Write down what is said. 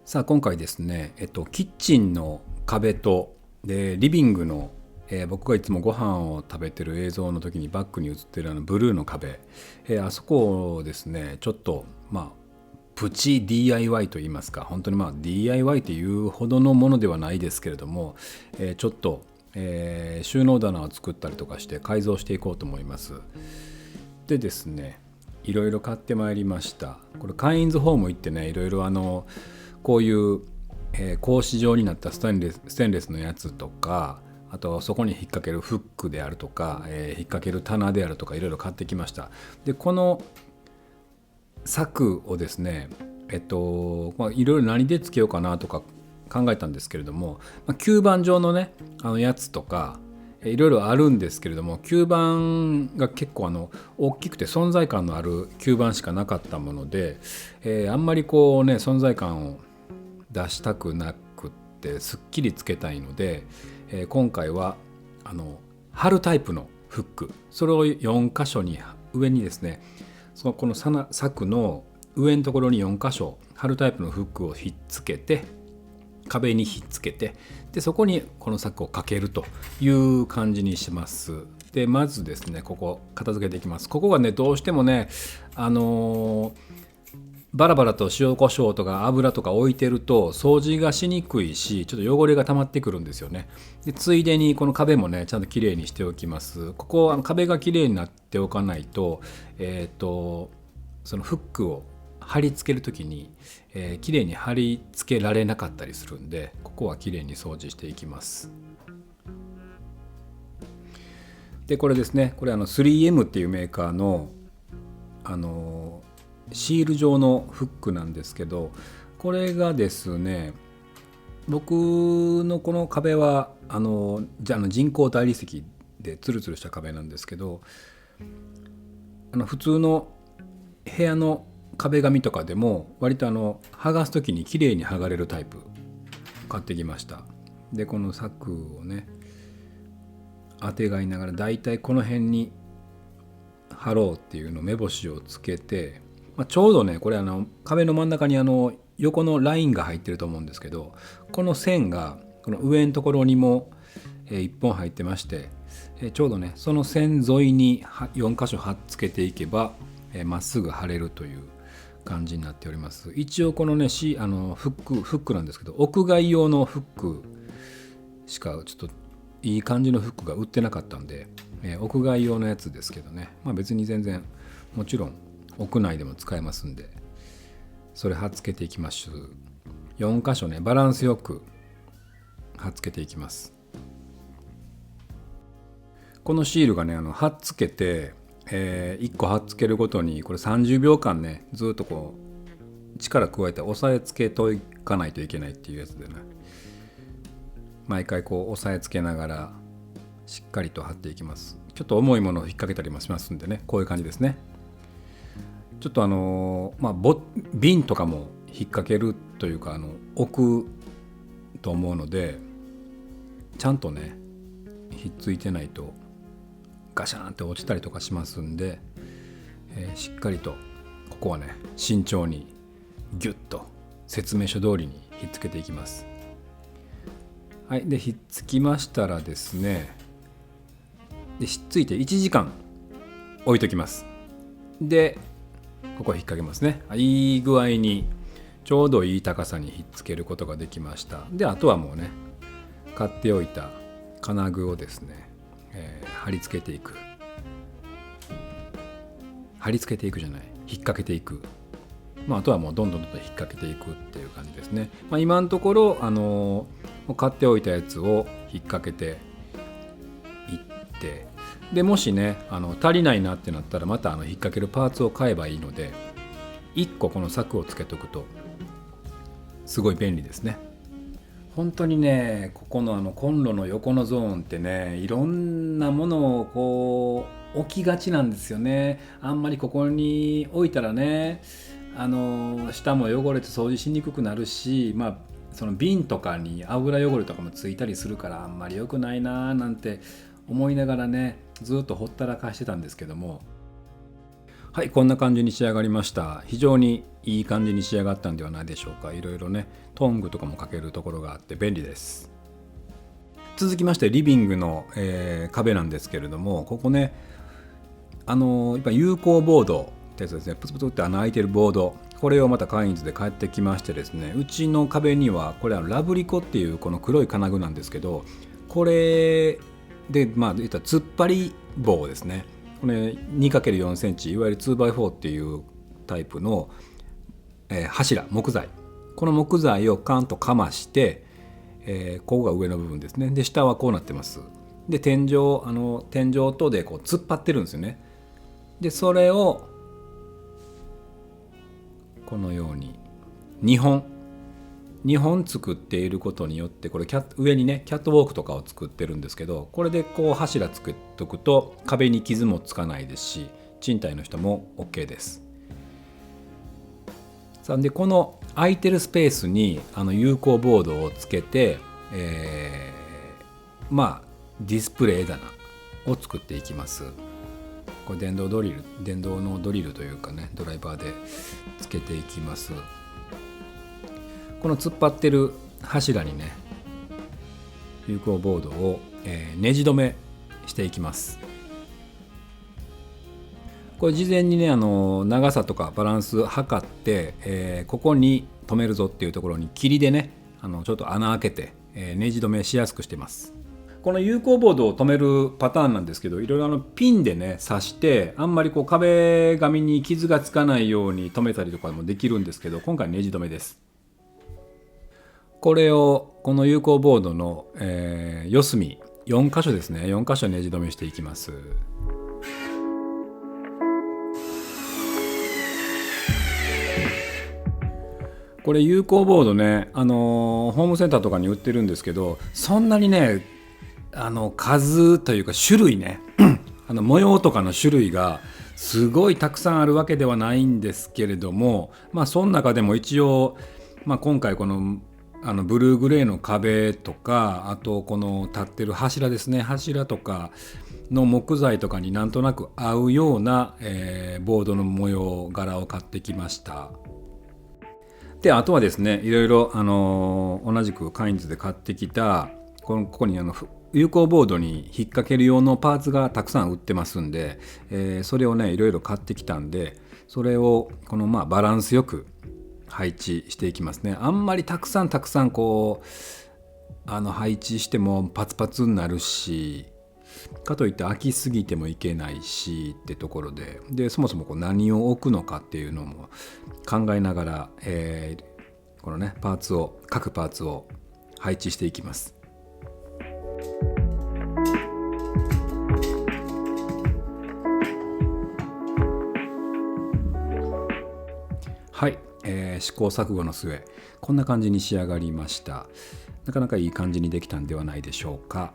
さあ今回ですね、キッチンの壁とリビングの、僕がいつもご飯を食べてる映像の時にバックに映ってるブルーの壁、あそこをですねちょっとプチ DIY といいますか、本当にDIY というほどのものではないですけれども、ちょっと、収納棚を作ったりとかして改造していこうと思います。でですね、いろいろ買ってまいりました。これカインズホーム行ってね、いろいろこういう、格子状になったステンレスのやつとか、あとそこに引っ掛けるフックであるとか、引っ掛ける棚であるとか、いろいろ買ってきました。でこの柵をですね、いろいろ何でつけようかなとか考えたんですけれども、吸盤状のねやつとかいろいろあるんですけれども、吸盤が結構大きくて存在感のある吸盤しかなかったもので、あんまりこうね存在感を出したくなくってすっきりつけたいので、今回は貼るタイプのフック、それを4箇所に上にですね、この柵の上のところに4箇所貼るタイプのフックをひっつけて、壁にひっつけて、でそこにこの柵をかけるという感じにします。でまずですね、ここ片付けていきます。ここがねどうしてもねバラバラと塩コショウとか油とか置いてると掃除がしにくいし、ちょっと汚れが溜まってくるんですよね。でついでにこの壁もねちゃんときれいにしておきます。ここ壁がきれいになっておかないと、そのフックを貼り付けるときに、きれいに貼り付けられなかったりするんで、ここはきれいに掃除していきます。でこれですね、これ3M っていうメーカーのシール状のフックなんですけど、これがですね、僕のこの壁は人工大理石でツルツルした壁なんですけど、普通の部屋の壁紙とかでも割と剥がす時に綺麗に剥がれるタイプ買ってきました。でこの柵をねあてがいながら、だいたいこの辺に貼ろうっていうの目星をつけて、ちょうどねこれ壁の真ん中に横のラインが入ってると思うんですけど、この線がこの上のところにも1本入ってまして、ちょうどねその線沿いに4箇所貼っつけていけばまっすぐ貼れるという感じになっております。一応このねフックなんですけど、屋外用のフックしかちょっといい感じのフックが売ってなかったんで、屋外用のやつですけどね、別に全然もちろん屋内でも使えますんで、それ貼っつけていきます。4箇所ねバランスよく貼っつけていきます。このシールがね貼っつけて、1個貼っつけるごとにこれ30秒間ねずっとこう力加えて押さえつけといかないといけないっていうやつでね、毎回こう押さえつけながらしっかりと貼っていきます。ちょっと重いものを引っ掛けたりもしますんでね、こういう感じですね。ちょっと瓶とかも引っ掛けるというか置くと思うので、ちゃんとねひっついてないとガシャンって落ちたりとかしますんで、しっかりとここはね慎重にギュッと説明書通りにひっつけていきます。はい、でひっつきましたらですね、でひっついて1時間置いときます。でここ引っ掛けますね。いい具合にちょうどいい高さにひっつけることができました。であとはもうね買っておいた金具をですね、貼り付けていくじゃない引っ掛けていく、あとはもうどんどん引っ掛けていくっていう感じですね。今のところ買っておいたやつを引っ掛けていって、でもしね足りないなってなったらまた引っ掛けるパーツを買えばいいので、1個この柵をつけとくとすごい便利ですね。本当にねここのコンロの横のゾーンってね、いろんなものをこう置きがちなんですよね。あんまりここに置いたらね下も汚れて掃除しにくくなるし、その瓶とかに油汚れとかもついたりするからあんまり良くないななんて思いながらねずっとほったらかしてたんですけども、はい、こんな感じに仕上がりました。非常にいい感じに仕上がったんではないでしょうか。いろいろね、トングとかもかけるところがあって便利です。続きましてリビングの、壁なんですけれども、ここね、やっぱ有効ボードってやつですね、プツプツって穴開いてるボード、これをまたカインズで買ってきましてですね、うちの壁にはこれはラブリコっていうこの黒い金具なんですけど、これでまあ言ったら突っ張り棒ですね。これ 2×4 センチ、いわゆる 2x4 っていうタイプの、柱、木材、この木材をカンとかまして、ここが上の部分ですね。で下はこうなってます。で天井とでこう突っ張ってるんですよね。でそれをこのように2本作っていることによって、これ上にねキャットウォークとかを作ってるんですけど、これでこう柱作っとくと壁に傷もつかないですし、賃貸の人も OK です。さあでこの空いてるスペースに有効ボードをつけて、まあディスプレイ棚を作っていきます。これ電動のドリルというかね、ドライバーでつけていきます。この突っ張ってる柱にね有効ボードを、ネジ止めしていきます。これ事前にね長さとかバランス測って、ここに止めるぞっていうところに霧でねちょっと穴開けて、ネジ止めしやすくしてます。この有効ボードを止めるパターンなんですけど、いろいろピンでね刺して、あんまりこう壁紙に傷がつかないように止めたりとかもできるんですけど、今回ネジ止めです。これをこの有効ボードの、四隅4箇所ですね、4箇所ネジ止めしていきます。これ有効ボードね、ホームセンターとかに売ってるんですけど、そんなにね数というか種類ね模様とかの種類がすごいたくさんあるわけではないんですけれども、まあその中でも一応、まあ、今回このブルーグレーの壁とか、あとこの立ってる柱ですね、柱とかの木材とかになんとなく合うような、ボードの模様柄を買ってきました。であとはですね、いろいろ同じくカインズで買ってきたここに有効ボードに引っ掛ける用のパーツがたくさん売ってますんで、それをねいろいろ買ってきたんで、それをこのバランスよく配置していきますね。あんまりたくさんこう配置してもパツパツになるし、かといって飽きすぎてもいけないしってところで、そもそも何を置くのかっていうのも考えながら、このね各パーツを配置していきます。はい、試行錯誤の末こんな感じに仕上がりました。なかなかいい感じにできたんではないでしょうか。